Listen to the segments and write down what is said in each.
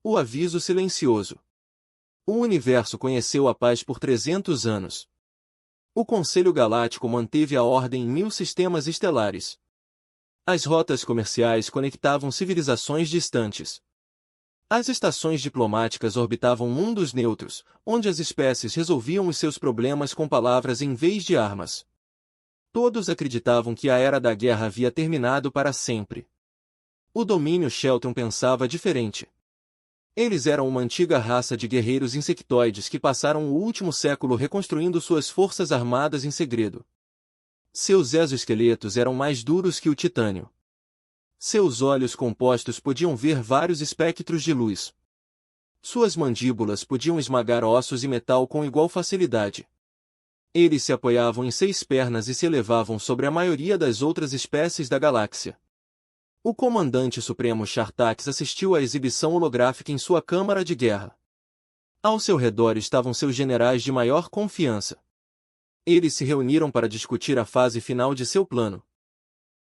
O aviso silencioso. O universo conheceu a paz por 300 anos. O Conselho Galáctico manteve a ordem em 1000 sistemas estelares. As rotas comerciais conectavam civilizações distantes. As estações diplomáticas orbitavam mundos neutros, onde as espécies resolviam os seus problemas com palavras em vez de armas. Todos acreditavam que a era da guerra havia terminado para sempre. O domínio Shelton pensava diferente. Eles eram uma antiga raça de guerreiros insectoides que passaram o último século reconstruindo suas forças armadas em segredo. Seus exoesqueletos eram mais duros que o titânio. Seus olhos compostos podiam ver vários espectros de luz. Suas mandíbulas podiam esmagar ossos e metal com igual facilidade. Eles se apoiavam em 6 pernas e se elevavam sobre a maioria das outras espécies da galáxia. O comandante supremo Shartax assistiu à exibição holográfica em sua câmara de guerra. Ao seu redor estavam seus generais de maior confiança. Eles se reuniram para discutir a fase final de seu plano.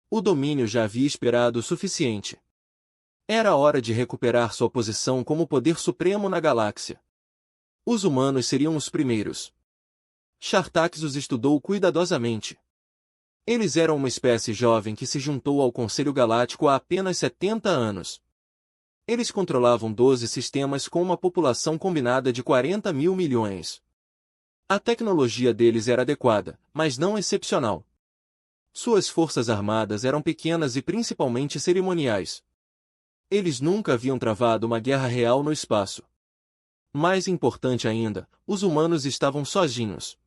O domínio já havia esperado o suficiente. Era hora de recuperar sua posição como poder supremo na galáxia. Os humanos seriam os primeiros. Shartax os estudou cuidadosamente. Eles eram uma espécie jovem que se juntou ao Conselho Galáctico há apenas 70 anos. Eles controlavam 12 sistemas com uma população combinada de 40 mil milhões. A tecnologia deles era adequada, mas não excepcional. Suas forças armadas eram pequenas e principalmente cerimoniais. Eles nunca haviam travado uma guerra real no espaço. Mais importante ainda, os humanos estavam sozinhos.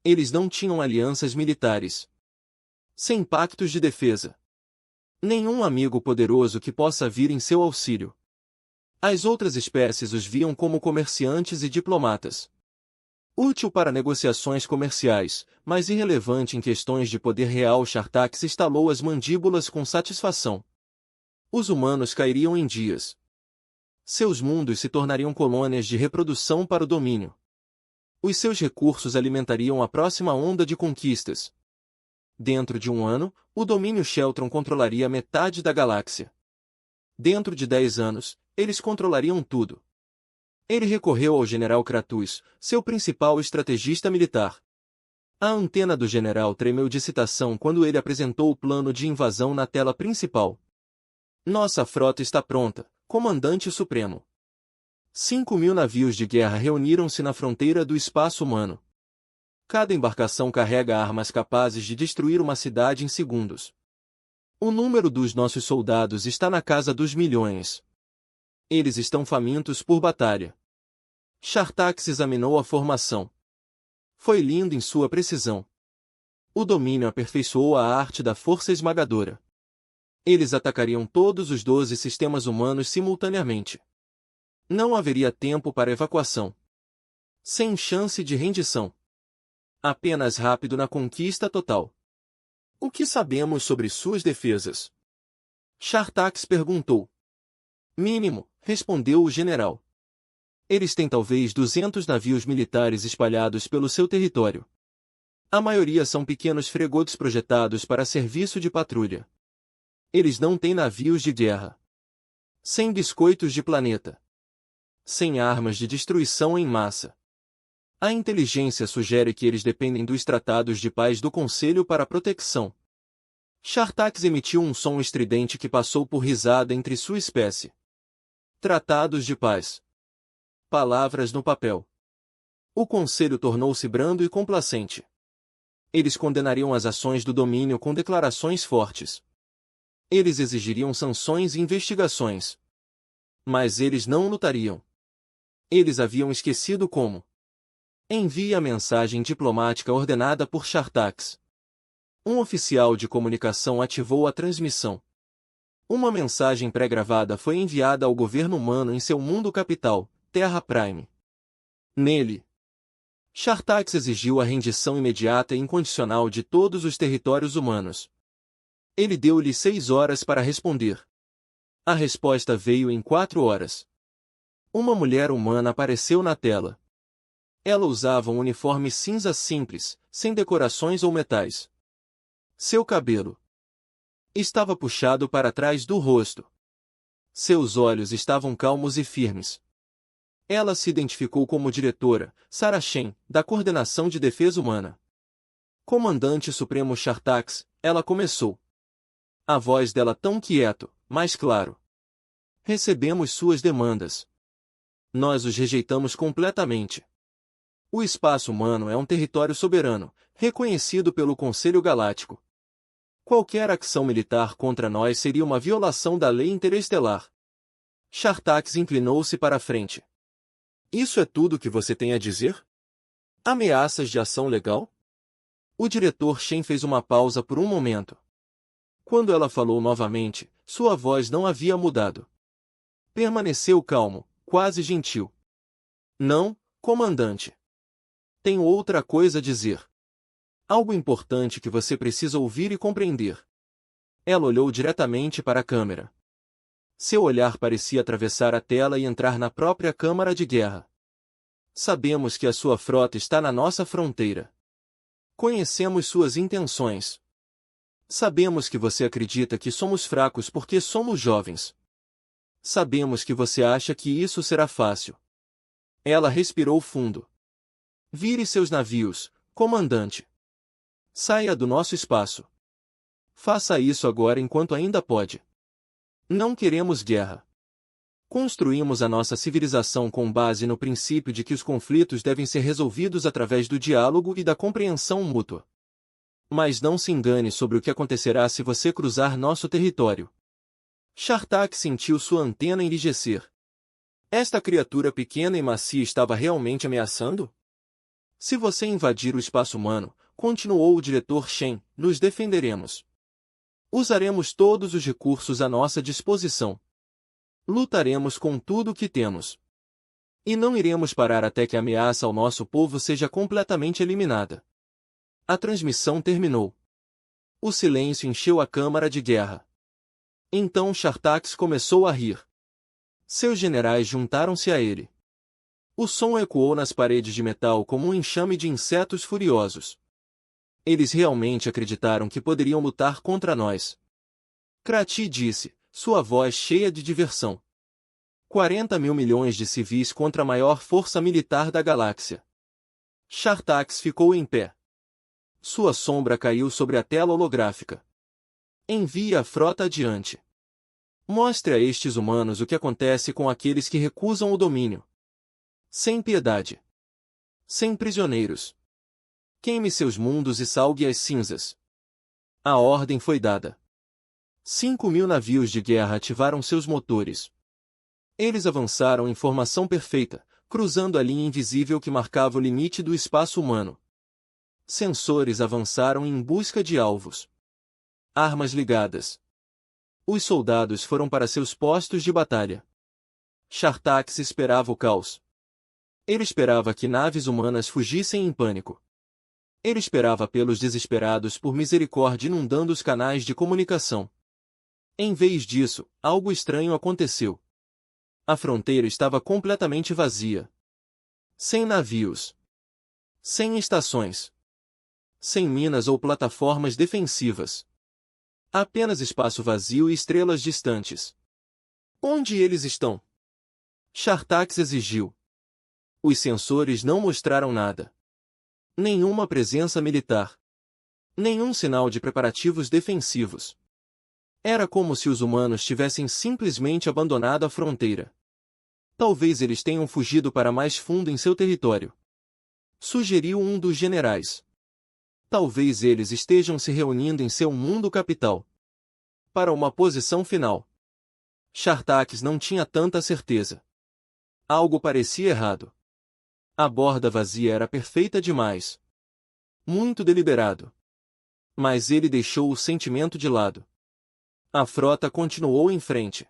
Eles não tinham alianças militares. Sem pactos de defesa. Nenhum amigo poderoso que possa vir em seu auxílio. As outras espécies os viam como comerciantes e diplomatas. Útil para negociações comerciais, mas irrelevante em questões de poder real. Shartax estalou as mandíbulas com satisfação. Os humanos cairiam em dias. Seus mundos se tornariam colônias de reprodução para o domínio. Os seus recursos alimentariam a próxima onda de conquistas. Dentro de um ano, o domínio Sheltron controlaria metade da galáxia. Dentro de 10 anos, eles controlariam tudo. Ele recorreu ao general Kratos, seu principal estrategista militar. A antena do general tremeu de excitação quando ele apresentou o plano de invasão na tela principal. Nossa frota está pronta, comandante supremo. 5.000 navios de guerra reuniram-se na fronteira do espaço humano. Cada embarcação carrega armas capazes de destruir uma cidade em segundos. O número dos nossos soldados está na casa dos milhões. Eles estão famintos por batalha. Shartax examinou a formação. Foi lindo em sua precisão. O domínio aperfeiçoou a arte da força esmagadora. Eles atacariam todos os 12 sistemas humanos simultaneamente. Não haveria tempo para evacuação. Sem chance de rendição. Apenas rápido na conquista total. O que sabemos sobre suas defesas? Shartax perguntou. Mínimo, respondeu o general. Eles têm talvez 200 navios militares espalhados pelo seu território. A maioria são pequenos fregotes projetados para serviço de patrulha. Eles não têm navios de guerra. Sem biscoitos de planeta. Sem armas de destruição em massa. A inteligência sugere que eles dependem dos tratados de paz do Conselho para proteção. Shartax emitiu um som estridente que passou por risada entre sua espécie. Tratados de paz. Palavras no papel. O Conselho tornou-se brando e complacente. Eles condenariam as ações do domínio com declarações fortes. Eles exigiriam sanções e investigações. Mas eles não lutariam. Eles haviam esquecido como. Envie a mensagem diplomática ordenada por Shartax. Um oficial de comunicação ativou a transmissão. Uma mensagem pré-gravada foi enviada ao governo humano em seu mundo capital, Terra Prime. Nele, Shartax exigiu a rendição imediata e incondicional de todos os territórios humanos. Ele deu-lhe 6 horas para responder. A resposta veio em 4 horas. Uma mulher humana apareceu na tela. Ela usava um uniforme cinza simples, sem decorações ou metais. Seu cabelo estava puxado para trás do rosto. Seus olhos estavam calmos e firmes. Ela se identificou como diretora, Sarah Shen, da Coordenação de Defesa Humana. Comandante Supremo Shartax, ela começou. A voz dela tão quieto, mas claro. Recebemos suas demandas. Nós os rejeitamos completamente. O espaço humano é um território soberano, reconhecido pelo Conselho Galáctico. Qualquer ação militar contra nós seria uma violação da lei interestelar. Shartax inclinou-se para a frente. Isso é tudo que você tem a dizer? Ameaças de ação legal? O diretor Shen fez uma pausa por um momento. Quando ela falou novamente, sua voz não havia mudado. Permaneceu calmo, quase gentil. Não, comandante. Tenho outra coisa a dizer. Algo importante que você precisa ouvir e compreender. Ela olhou diretamente para a câmera. Seu olhar parecia atravessar a tela e entrar na própria câmara de guerra. Sabemos que a sua frota está na nossa fronteira. Conhecemos suas intenções. Sabemos que você acredita que somos fracos porque somos jovens. Sabemos que você acha que isso será fácil. Ela respirou fundo. Vire seus navios, comandante. Saia do nosso espaço. Faça isso agora enquanto ainda pode. Não queremos guerra. Construímos a nossa civilização com base no princípio de que os conflitos devem ser resolvidos através do diálogo e da compreensão mútua. Mas não se engane sobre o que acontecerá se você cruzar nosso território. Shartax sentiu sua antena enrijecer. Esta criatura pequena e macia estava realmente ameaçando? Se você invadir o espaço humano, continuou o diretor Shen, nos defenderemos. Usaremos todos os recursos à nossa disposição. Lutaremos com tudo o que temos. E não iremos parar até que a ameaça ao nosso povo seja completamente eliminada. A transmissão terminou. O silêncio encheu a câmara de guerra. Então Shartax começou a rir. Seus generais juntaram-se a ele. O som ecoou nas paredes de metal como um enxame de insetos furiosos. Eles realmente acreditaram que poderiam lutar contra nós. Krati disse, sua voz cheia de diversão. 40 mil milhões de civis contra a maior força militar da galáxia. Shartax ficou em pé. Sua sombra caiu sobre a tela holográfica. Envie a frota adiante. Mostre a estes humanos o que acontece com aqueles que recusam o domínio. Sem piedade. Sem prisioneiros. Queime seus mundos e salgue as cinzas. A ordem foi dada. 5.000 navios de guerra ativaram seus motores. Eles avançaram em formação perfeita, cruzando a linha invisível que marcava o limite do espaço humano. Sensores avançaram em busca de alvos. Armas ligadas. Os soldados foram para seus postos de batalha. Shartax esperava o caos. Ele esperava que naves humanas fugissem em pânico. Ele esperava apelos desesperados por misericórdia inundando os canais de comunicação. Em vez disso, algo estranho aconteceu. A fronteira estava completamente vazia. Sem navios. Sem estações. Sem minas ou plataformas defensivas. Apenas espaço vazio e estrelas distantes. Onde eles estão? Shartax exigiu. Os sensores não mostraram nada. Nenhuma presença militar. Nenhum sinal de preparativos defensivos. Era como se os humanos tivessem simplesmente abandonado a fronteira. Talvez eles tenham fugido para mais fundo em seu território. Sugeriu um dos generais. Talvez eles estejam se reunindo em seu mundo capital. Para uma posição final. Shartax não tinha tanta certeza. Algo parecia errado. A borda vazia era perfeita demais. Muito deliberado. Mas ele deixou o sentimento de lado. A frota continuou em frente.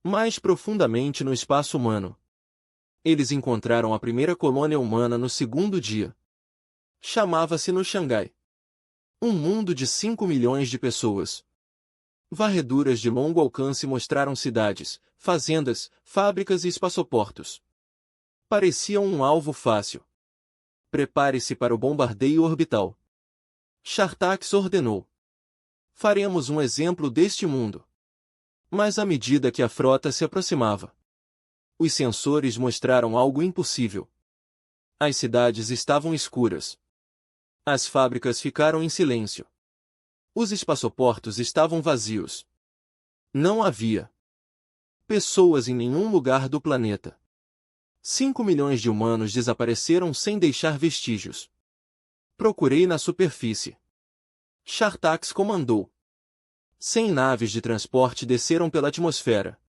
Mais profundamente no espaço humano. Eles encontraram a primeira colônia humana no segundo dia. Chamava-se no Xangai. Um mundo de 5 milhões de pessoas. Varreduras de longo alcance mostraram cidades, fazendas, fábricas e espaçoportos. Pareciam um alvo fácil. Prepare-se para o bombardeio orbital. Shartax ordenou. Faremos um exemplo deste mundo. Mas à medida que a frota se aproximava, os sensores mostraram algo impossível. As cidades estavam escuras. As fábricas ficaram em silêncio. Os espaçoportos estavam vazios. Não havia pessoas em nenhum lugar do planeta. 5 milhões de humanos desapareceram sem deixar vestígios. Procurei na superfície. Shartax comandou. 100 naves de transporte desceram pela atmosfera.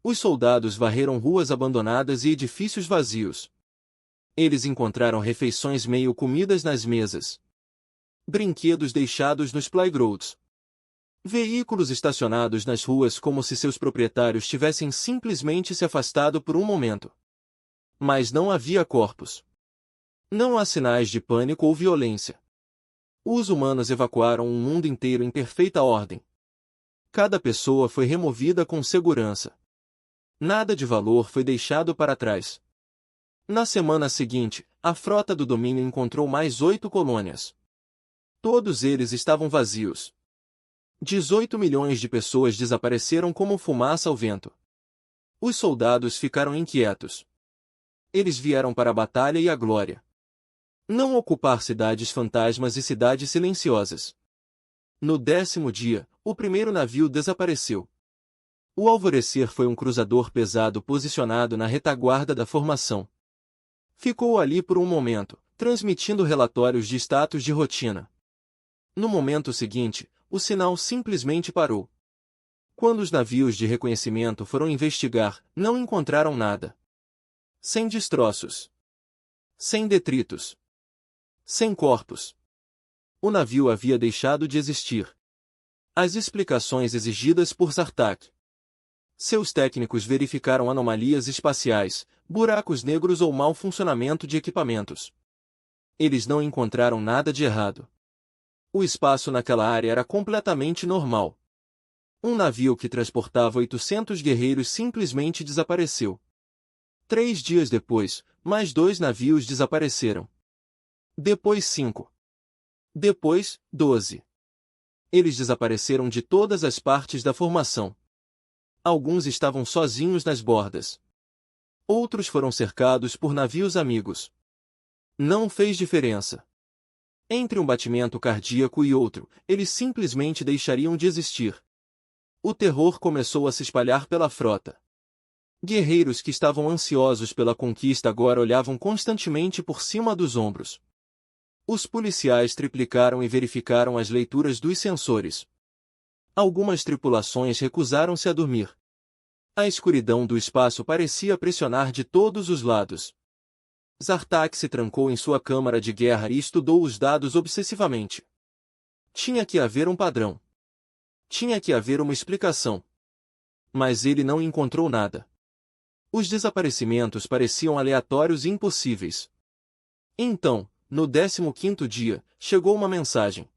Os soldados varreram ruas abandonadas e edifícios vazios. Eles encontraram refeições meio comidas nas mesas. Brinquedos deixados nos playgrounds. Veículos estacionados nas ruas como se seus proprietários tivessem simplesmente se afastado por um momento. Mas não havia corpos. Não há sinais de pânico ou violência. Os humanos evacuaram um mundo inteiro em perfeita ordem. Cada pessoa foi removida com segurança. Nada de valor foi deixado para trás. Na semana seguinte, a frota do domínio encontrou mais 8 colônias. Todos eles estavam vazios. 18 milhões de pessoas desapareceram como fumaça ao vento. Os soldados ficaram inquietos. Eles vieram para a batalha e a glória. Não ocupar cidades fantasmas e cidades silenciosas. No 10º dia, o primeiro navio desapareceu. O alvorecer foi um cruzador pesado posicionado na retaguarda da formação. Ficou ali por um momento, transmitindo relatórios de status de rotina. No momento seguinte, o sinal simplesmente parou. Quando os navios de reconhecimento foram investigar, não encontraram nada. Sem destroços. Sem detritos. Sem corpos. O navio havia deixado de existir. As explicações exigidas por Sartak. Seus técnicos verificaram anomalias espaciais, buracos negros ou mau funcionamento de equipamentos. Eles não encontraram nada de errado. O espaço naquela área era completamente normal. Um navio que transportava 800 guerreiros simplesmente desapareceu. 3 dias depois, mais 2 navios desapareceram. Depois 5. Depois, 12. Eles desapareceram de todas as partes da formação. Alguns estavam sozinhos nas bordas. Outros foram cercados por navios amigos. Não fez diferença. Entre um batimento cardíaco e outro, eles simplesmente deixariam de existir. O terror começou a se espalhar pela frota. Guerreiros que estavam ansiosos pela conquista agora olhavam constantemente por cima dos ombros. Os policiais triplicaram e verificaram as leituras dos sensores. Algumas tripulações recusaram-se a dormir. A escuridão do espaço parecia pressionar de todos os lados. Sartak se trancou em sua câmara de guerra e estudou os dados obsessivamente. Tinha que haver um padrão. Tinha que haver uma explicação. Mas ele não encontrou nada. Os desaparecimentos pareciam aleatórios e impossíveis. Então, no 15º dia, chegou uma mensagem.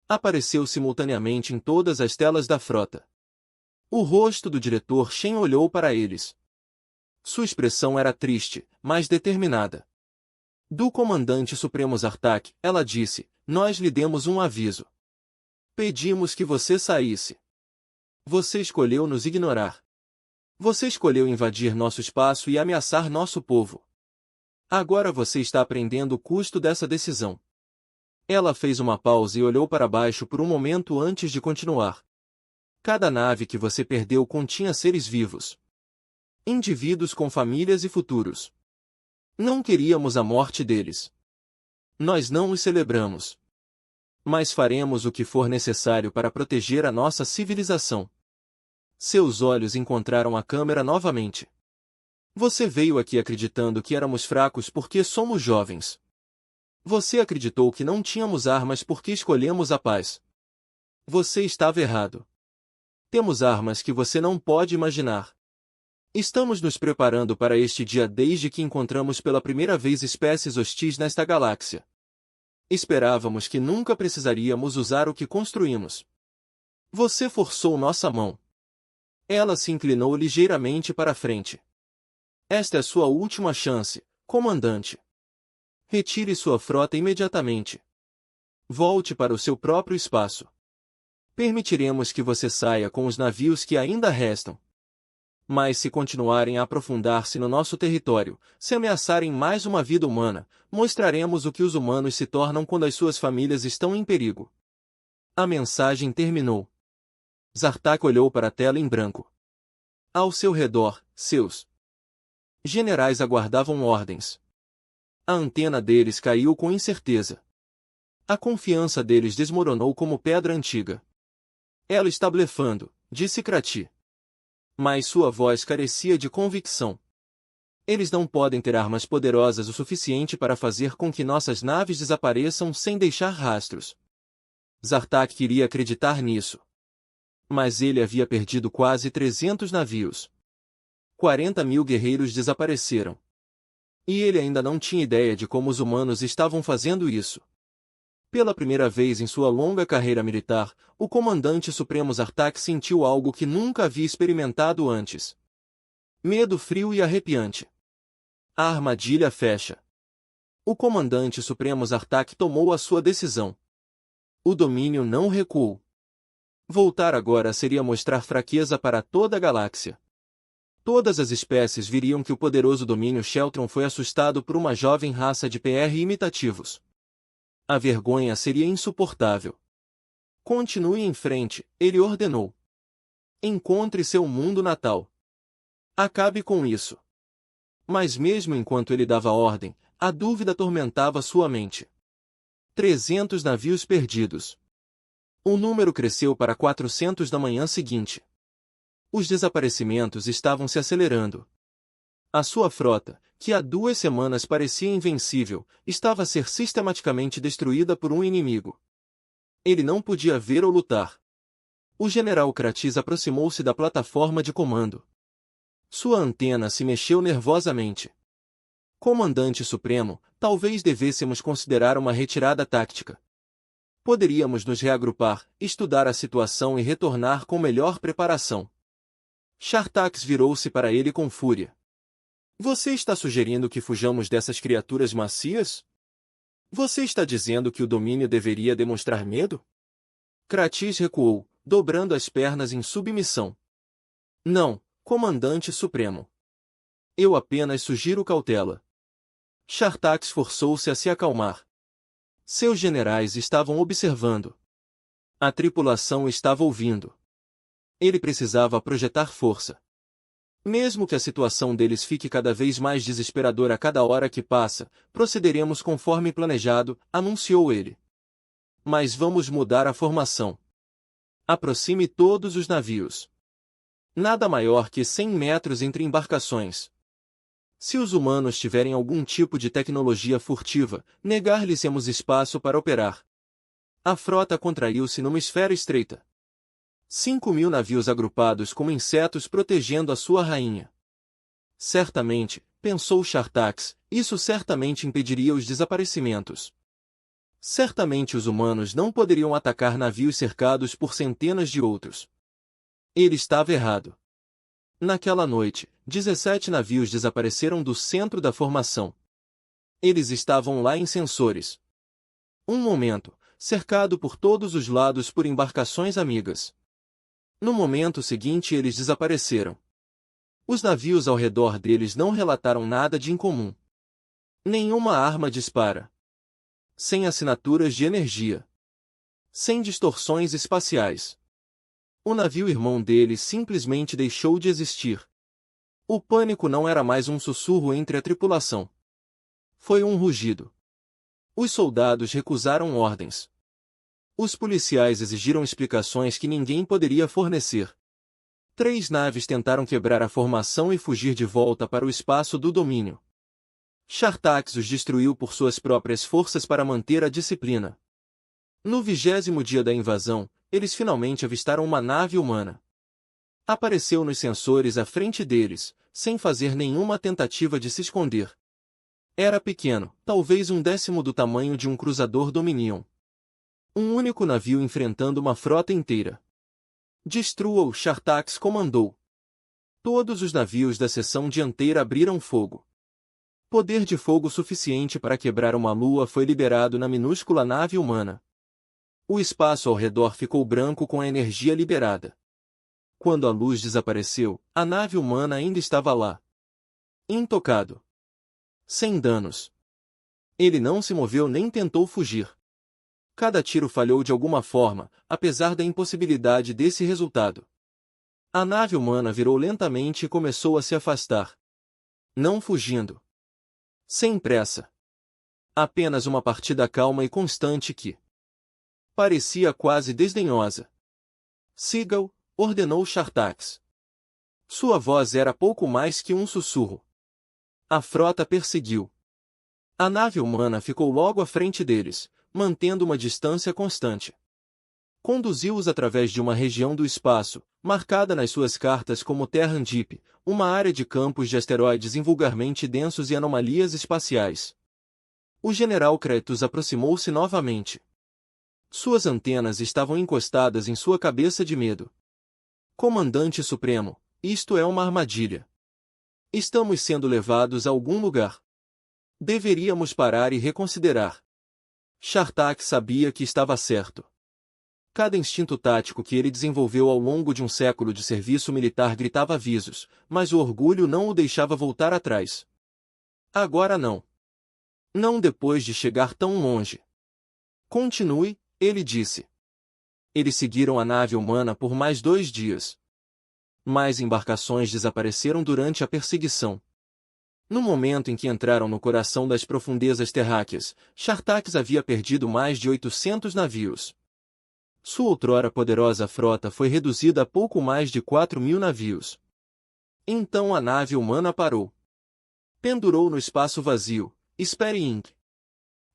Apareceu simultaneamente em todas as telas da frota. O rosto do diretor Shen olhou para eles. Sua expressão era triste, mas determinada. Do comandante supremo Sartak, ela disse, nós lhe demos um aviso. Pedimos que você saísse. Você escolheu nos ignorar. Você escolheu invadir nosso espaço e ameaçar nosso povo. Agora você está aprendendo o custo dessa decisão. Ela fez uma pausa e olhou para baixo por um momento antes de continuar. Cada nave que você perdeu continha seres vivos. Indivíduos com famílias e futuros. Não queríamos a morte deles. Nós não os celebramos. Mas faremos o que for necessário para proteger a nossa civilização. Seus olhos encontraram a câmera novamente. Você veio aqui acreditando que éramos fracos porque somos jovens. Você acreditou que não tínhamos armas porque escolhemos a paz. Você estava errado. Temos armas que você não pode imaginar. Estamos nos preparando para este dia desde que encontramos pela primeira vez espécies hostis nesta galáxia. Esperávamos que nunca precisaríamos usar o que construímos. Você forçou nossa mão. Ela se inclinou ligeiramente para a frente. Esta é sua última chance, comandante. Retire sua frota imediatamente. Volte para o seu próprio espaço. Permitiremos que você saia com os navios que ainda restam. Mas se continuarem a aprofundar-se no nosso território, se ameaçarem mais uma vida humana, mostraremos o que os humanos se tornam quando as suas famílias estão em perigo. A mensagem terminou. Zartak olhou para a tela em branco. Ao seu redor, seus generais aguardavam ordens. A antena deles caiu com incerteza. A confiança deles desmoronou como pedra antiga. Ela está blefando, disse Krati. Mas sua voz carecia de convicção. Eles não podem ter armas poderosas o suficiente para fazer com que nossas naves desapareçam sem deixar rastros. Zartak queria acreditar nisso. Mas ele havia perdido quase 300 navios. 40.000 guerreiros desapareceram. E ele ainda não tinha ideia de como os humanos estavam fazendo isso. Pela primeira vez em sua longa carreira militar, o comandante supremo Zartak sentiu algo que nunca havia experimentado antes. Medo frio e arrepiante. A armadilha fecha. O comandante supremo Zartak tomou a sua decisão. O domínio não recuou. Voltar agora seria mostrar fraqueza para toda a galáxia. Todas as espécies viriam que o poderoso domínio Sheltron foi assustado por uma jovem raça de PR imitativos. A vergonha seria insuportável. Continue em frente, ele ordenou. Encontre seu mundo natal. Acabe com isso. Mas mesmo enquanto ele dava ordem, a dúvida atormentava sua mente. 300 navios perdidos. O número cresceu para 400 na manhã seguinte. Os desaparecimentos estavam se acelerando. A sua frota, que há 2 semanas parecia invencível, estava a ser sistematicamente destruída por um inimigo. Ele não podia ver ou lutar. O general Kratis aproximou-se da plataforma de comando. Sua antena se mexeu nervosamente. Comandante Supremo, talvez devêssemos considerar uma retirada tática. Poderíamos nos reagrupar, estudar a situação e retornar com melhor preparação. Shartax virou-se para ele com fúria. Você está sugerindo que fujamos dessas criaturas macias? Você está dizendo que o domínio deveria demonstrar medo? Kratis recuou, dobrando as pernas em submissão. Não, comandante supremo. Eu apenas sugiro cautela. Shartax forçou-se a se acalmar. Seus generais estavam observando. A tripulação estava ouvindo. Ele precisava projetar força. Mesmo que a situação deles fique cada vez mais desesperadora a cada hora que passa, procederemos conforme planejado, anunciou ele. Mas vamos mudar a formação. Aproxime todos os navios. Nada maior que 100 metros entre embarcações. Se os humanos tiverem algum tipo de tecnologia furtiva, negar-lhes-emos espaço para operar. A frota contraiu-se numa esfera estreita. 5.000 navios agrupados como insetos protegendo a sua rainha. Certamente, pensou Shartax, isso certamente impediria os desaparecimentos. Certamente os humanos não poderiam atacar navios cercados por centenas de outros. Ele estava errado. Naquela noite, 17 navios desapareceram do centro da formação. Eles estavam lá em sensores. Um momento, cercado por todos os lados por embarcações amigas. No momento seguinte eles desapareceram. Os navios ao redor deles não relataram nada de incomum. Nenhuma arma dispara. Sem assinaturas de energia. Sem distorções espaciais. O navio irmão deles simplesmente deixou de existir. O pânico não era mais um sussurro entre a tripulação. Foi um rugido. Os soldados recusaram ordens. Os policiais exigiram explicações que ninguém poderia fornecer. 3 naves tentaram quebrar a formação e fugir de volta para o espaço do domínio. Shartax os destruiu por suas próprias forças para manter a disciplina. No 20º dia da invasão, eles finalmente avistaram uma nave humana. Apareceu nos sensores à frente deles, sem fazer nenhuma tentativa de se esconder. Era pequeno, talvez 1/10 do tamanho de um cruzador Dominion. Um único navio enfrentando uma frota inteira. Destrua-o, Shartax comandou. Todos os navios da seção dianteira abriram fogo. Poder de fogo suficiente para quebrar uma lua foi liberado na minúscula nave humana. O espaço ao redor ficou branco com a energia liberada. Quando a luz desapareceu, a nave humana ainda estava lá. Intocado. Sem danos. Ele não se moveu nem tentou fugir. Cada tiro falhou de alguma forma, apesar da impossibilidade desse resultado. A nave humana virou lentamente e começou a se afastar. Não fugindo. Sem pressa. Apenas uma partida calma e constante que parecia quase desdenhosa. Siga-o, ordenou Shartax. Sua voz era pouco mais que um sussurro. A frota perseguiu. A nave humana ficou logo à frente deles, mantendo uma distância constante. Conduziu-os através de uma região do espaço, marcada nas suas cartas como Terran Deep, uma área de campos de asteroides invulgarmente densos e anomalias espaciais. O general Kratos aproximou-se novamente. Suas antenas estavam encostadas em sua cabeça de medo. Comandante Supremo, isto é uma armadilha. Estamos sendo levados a algum lugar. Deveríamos parar e reconsiderar. Shartax sabia que estava certo. Cada instinto tático que ele desenvolveu ao longo de um século de serviço militar gritava avisos, mas o orgulho não o deixava voltar atrás. Agora não. Não depois de chegar tão longe. Continue, ele disse. Eles seguiram a nave humana por mais 2 dias. Mais embarcações desapareceram durante a perseguição. No momento em que entraram no coração das profundezas terráqueas, Shartax havia perdido mais de 800 navios. Sua outrora poderosa frota foi reduzida a pouco mais de 4.000 navios. Então a nave humana parou. Pendurou no espaço vazio, Espere Inc.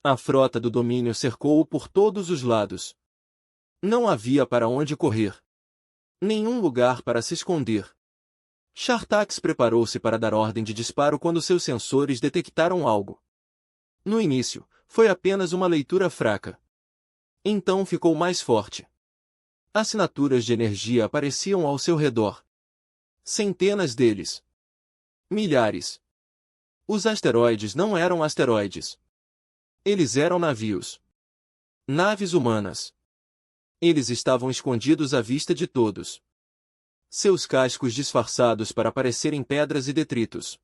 A frota do domínio cercou-o por todos os lados. Não havia para onde correr. Nenhum lugar para se esconder. Shartax preparou-se para dar ordem de disparo quando seus sensores detectaram algo. No início, foi apenas uma leitura fraca. Então ficou mais forte. Assinaturas de energia apareciam ao seu redor. Centenas deles. Milhares. Os asteroides não eram asteroides. Eles eram navios. Naves humanas. Eles estavam escondidos à vista de todos. Seus cascos disfarçados para parecerem pedras e detritos.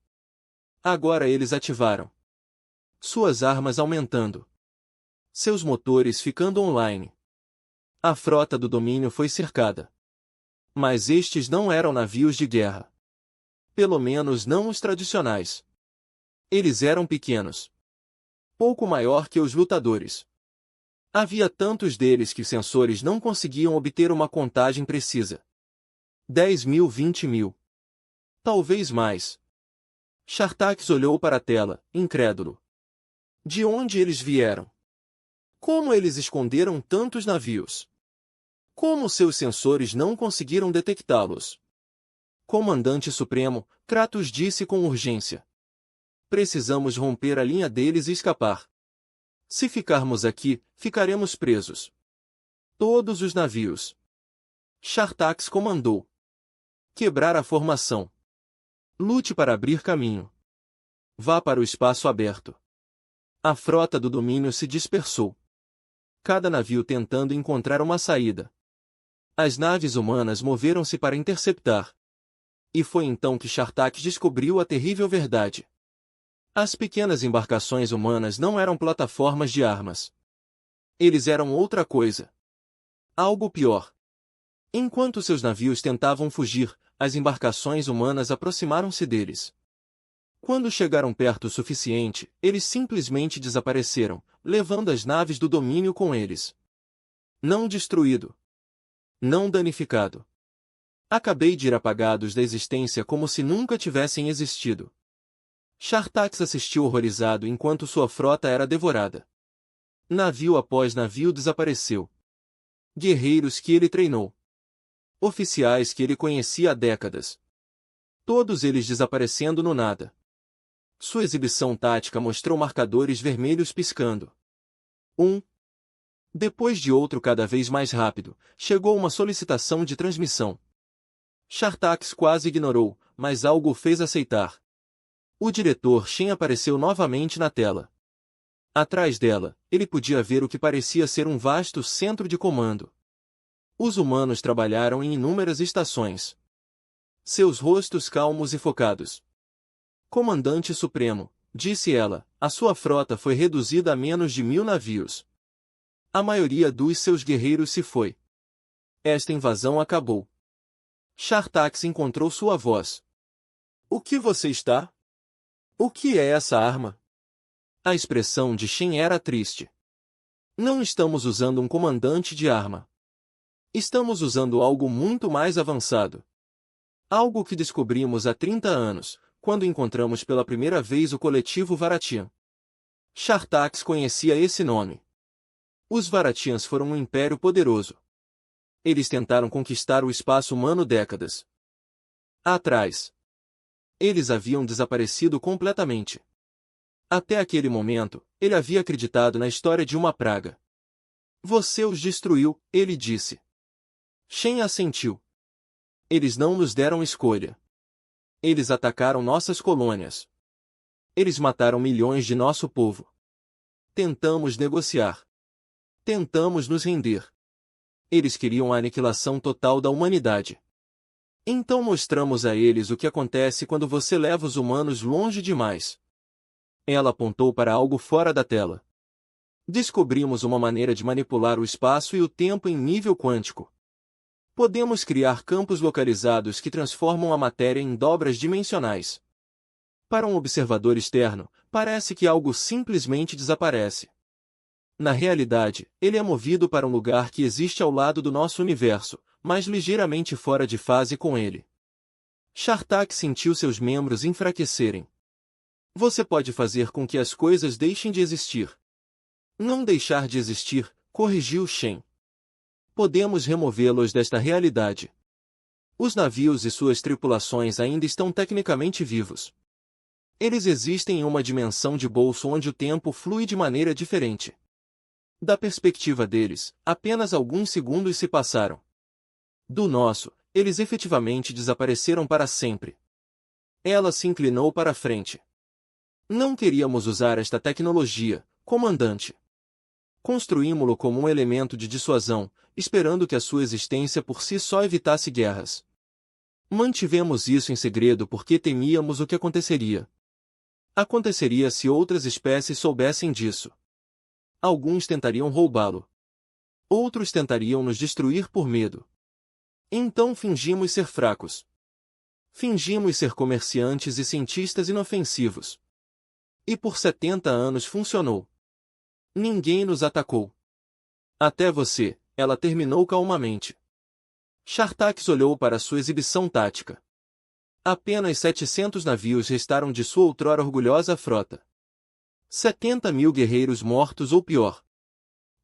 Agora eles ativaram. Suas armas aumentando. Seus motores ficando online. A frota do domínio foi cercada. Mas estes não eram navios de guerra. Pelo menos não os tradicionais. Eles eram pequenos. Pouco maior que os lutadores. Havia tantos deles que os sensores não conseguiam obter uma contagem precisa. 10.000, 20.000. Talvez mais. Shartax olhou para a tela, incrédulo. De onde eles vieram? Como eles esconderam tantos navios? Como seus sensores não conseguiram detectá-los? Comandante Supremo, Kratos disse com urgência. Precisamos romper a linha deles e escapar. Se ficarmos aqui, ficaremos presos. Todos os navios. Shartax comandou. Quebrar a formação. Lute para abrir caminho. Vá para o espaço aberto. A frota do domínio se dispersou. Cada navio tentando encontrar uma saída. As naves humanas moveram-se para interceptar. E foi então que Shartax descobriu a terrível verdade. As pequenas embarcações humanas não eram plataformas de armas. Eles eram outra coisa. Algo pior. Enquanto seus navios tentavam fugir, as embarcações humanas aproximaram-se deles. Quando chegaram perto o suficiente, eles simplesmente desapareceram, levando as naves do domínio com eles. Não destruído. Não danificado. Acabei de ir apagados da existência como se nunca tivessem existido. Shartax assistiu horrorizado enquanto sua frota era devorada. Navio após navio desapareceu. Guerreiros que ele treinou. Oficiais que ele conhecia há décadas. Todos eles desaparecendo no nada. Sua exibição tática mostrou marcadores vermelhos piscando. Depois de outro cada vez mais rápido, chegou uma solicitação de transmissão. Shartax quase ignorou, mas algo o fez aceitar. O diretor Shen apareceu novamente na tela. Atrás dela, ele podia ver o que parecia ser um vasto centro de comando. Os humanos trabalharam em inúmeras estações. Seus rostos calmos e focados. Comandante Supremo, disse ela, a sua frota foi reduzida a menos de 1000 navios. A maioria dos seus guerreiros se foi. Esta invasão acabou. Shartax encontrou sua voz. O que você está? O que é essa arma? A expressão de Shen era triste. Não estamos usando um comandante de arma. Estamos usando algo muito mais avançado. Algo que descobrimos há 30 anos, quando encontramos pela primeira vez o coletivo Varatian. Shartax conhecia esse nome. Os Varatians foram um império poderoso. Eles tentaram conquistar o espaço humano décadas atrás. Eles haviam desaparecido completamente. Até aquele momento, ele havia acreditado na história de uma praga. Você os destruiu, ele disse. Shen assentiu. Eles não nos deram escolha. Eles atacaram nossas colônias. Eles mataram milhões de nosso povo. Tentamos negociar. Tentamos nos render. Eles queriam a aniquilação total da humanidade. Então mostramos a eles o que acontece quando você leva os humanos longe demais. Ela apontou para algo fora da tela. Descobrimos uma maneira de manipular o espaço e o tempo em nível quântico. Podemos criar campos localizados que transformam a matéria em dobras dimensionais. Para um observador externo, parece que algo simplesmente desaparece. Na realidade, ele é movido para um lugar que existe ao lado do nosso universo, mas ligeiramente fora de fase com ele. Shartax sentiu seus membros enfraquecerem. Você pode fazer com que as coisas deixem de existir. Não deixar de existir, corrigiu Shen. Podemos removê-los desta realidade. Os navios e suas tripulações ainda estão tecnicamente vivos. Eles existem em uma dimensão de bolso onde o tempo flui de maneira diferente. Da perspectiva deles, apenas alguns segundos se passaram. Do nosso, eles efetivamente desapareceram para sempre. Ela se inclinou para a frente. Não queríamos usar esta tecnologia, comandante. Construímo-lo como um elemento de dissuasão, esperando que a sua existência por si só evitasse guerras. Mantivemos isso em segredo porque temíamos o que aconteceria. Aconteceria se outras espécies soubessem disso. Alguns tentariam roubá-lo. Outros tentariam nos destruir por medo. Então fingimos ser fracos. Fingimos ser comerciantes e cientistas inofensivos. E por 70 anos funcionou. Ninguém nos atacou. Até você, ela terminou calmamente. Shartax olhou para sua exibição tática. Apenas 700 navios restaram de sua outrora orgulhosa frota. 70.000 guerreiros mortos ou pior.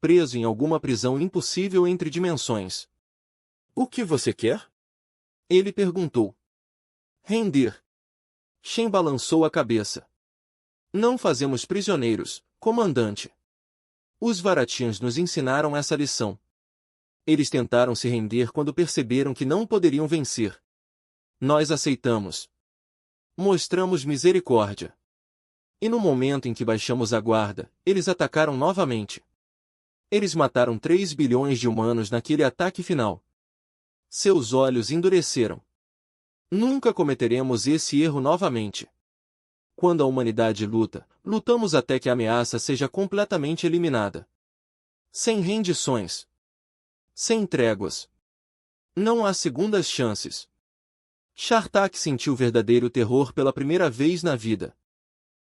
Preso em alguma prisão impossível entre dimensões. O que você quer? Ele perguntou. Render. Shen balançou a cabeça. Não fazemos prisioneiros, comandante. Os Varatians nos ensinaram essa lição. Eles tentaram se render quando perceberam que não poderiam vencer. Nós aceitamos. Mostramos misericórdia. E no momento em que baixamos a guarda, eles atacaram novamente. Eles mataram 3 bilhões de humanos naquele ataque final. Seus olhos endureceram. Nunca cometeremos esse erro novamente. Quando a humanidade luta, lutamos até que a ameaça seja completamente eliminada. Sem rendições. Sem tréguas. Não há segundas chances. Shartax sentiu verdadeiro terror pela primeira vez na vida.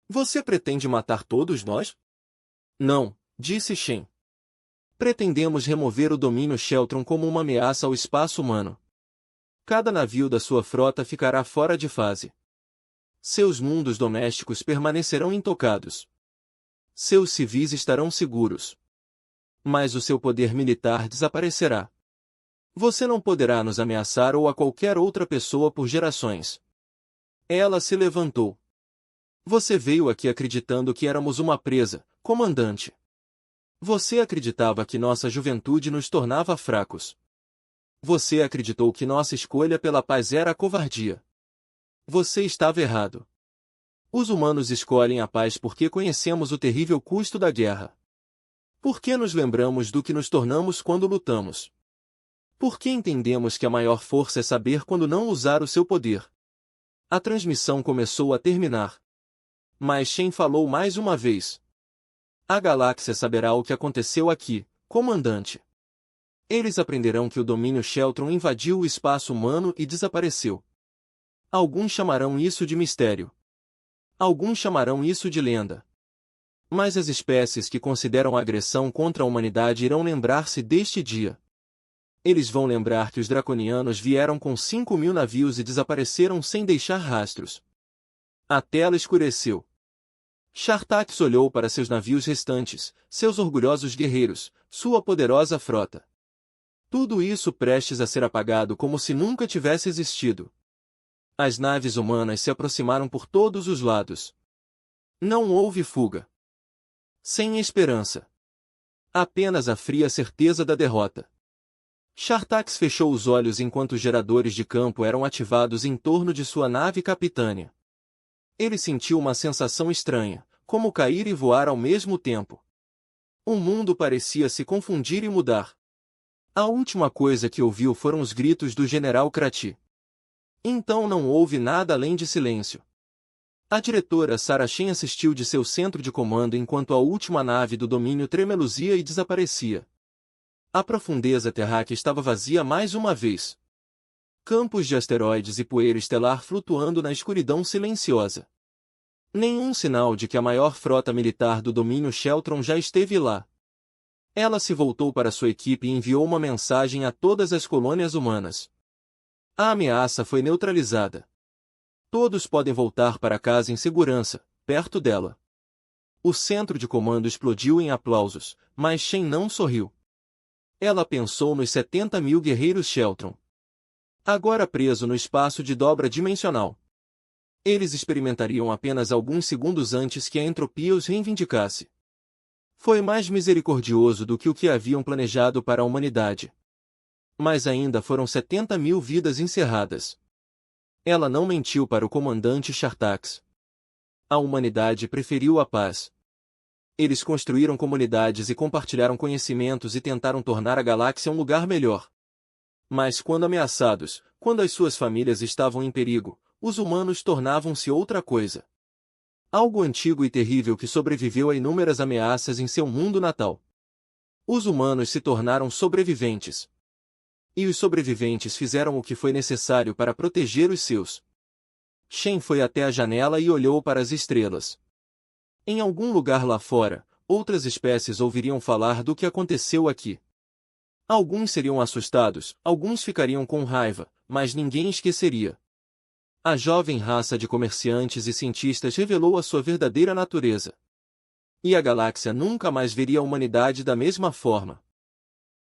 Você pretende matar todos nós? Não, disse Shen. Pretendemos remover o domínio Sheltron como uma ameaça ao espaço humano. Cada navio da sua frota ficará fora de fase. Seus mundos domésticos permanecerão intocados. Seus civis estarão seguros. Mas o seu poder militar desaparecerá. Você não poderá nos ameaçar ou a qualquer outra pessoa por gerações. Ela se levantou. Você veio aqui acreditando que éramos uma presa, comandante. Você acreditava que nossa juventude nos tornava fracos. Você acreditou que nossa escolha pela paz era a covardia. Você estava errado. Os humanos escolhem a paz porque conhecemos o terrível custo da guerra. Porque nos lembramos do que nos tornamos quando lutamos. Porque entendemos que a maior força é saber quando não usar o seu poder. A transmissão começou a terminar. Mas Shen falou mais uma vez. A galáxia saberá o que aconteceu aqui, comandante. Eles aprenderão que o domínio Sheltron invadiu o espaço humano e desapareceu. Alguns chamarão isso de mistério. Alguns chamarão isso de lenda. Mas as espécies que consideram a agressão contra a humanidade irão lembrar-se deste dia. Eles vão lembrar que os draconianos vieram com 5.000 navios e desapareceram sem deixar rastros. A tela escureceu. Shartax olhou para seus navios restantes, seus orgulhosos guerreiros, sua poderosa frota. Tudo isso prestes a ser apagado como se nunca tivesse existido. As naves humanas se aproximaram por todos os lados. Não houve fuga. Sem esperança. Apenas a fria certeza da derrota. Shartax fechou os olhos enquanto os geradores de campo eram ativados em torno de sua nave capitânia. Ele sentiu uma sensação estranha, como cair e voar ao mesmo tempo. O mundo parecia se confundir e mudar. A última coisa que ouviu foram os gritos do general Krati. Então não houve nada além de silêncio. A diretora Sarah Shen assistiu de seu centro de comando enquanto a última nave do domínio tremeluzia e desaparecia. A profundeza terráquea estava vazia mais uma vez. Campos de asteroides e poeira estelar flutuando na escuridão silenciosa. Nenhum sinal de que a maior frota militar do domínio Sheltron já esteve lá. Ela se voltou para sua equipe e enviou uma mensagem a todas as colônias humanas. A ameaça foi neutralizada. Todos podem voltar para casa em segurança, perto dela. O centro de comando explodiu em aplausos, mas Shen não sorriu. Ela pensou nos 70.000 guerreiros Sheltron. Agora preso no espaço de dobra dimensional. Eles experimentariam apenas alguns segundos antes que a entropia os reivindicasse. Foi mais misericordioso do que o que haviam planejado para a humanidade. Mas ainda foram 70.000 vidas encerradas. Ela não mentiu para o comandante Shartax. A humanidade preferiu a paz. Eles construíram comunidades e compartilharam conhecimentos e tentaram tornar a galáxia um lugar melhor. Mas quando ameaçados, quando as suas famílias estavam em perigo, os humanos tornavam-se outra coisa. Algo antigo e terrível que sobreviveu a inúmeras ameaças em seu mundo natal. Os humanos se tornaram sobreviventes. E os sobreviventes fizeram o que foi necessário para proteger os seus. Shen foi até a janela e olhou para as estrelas. Em algum lugar lá fora, outras espécies ouviriam falar do que aconteceu aqui. Alguns seriam assustados, alguns ficariam com raiva, mas ninguém esqueceria. A jovem raça de comerciantes e cientistas revelou a sua verdadeira natureza. E a galáxia nunca mais veria a humanidade da mesma forma.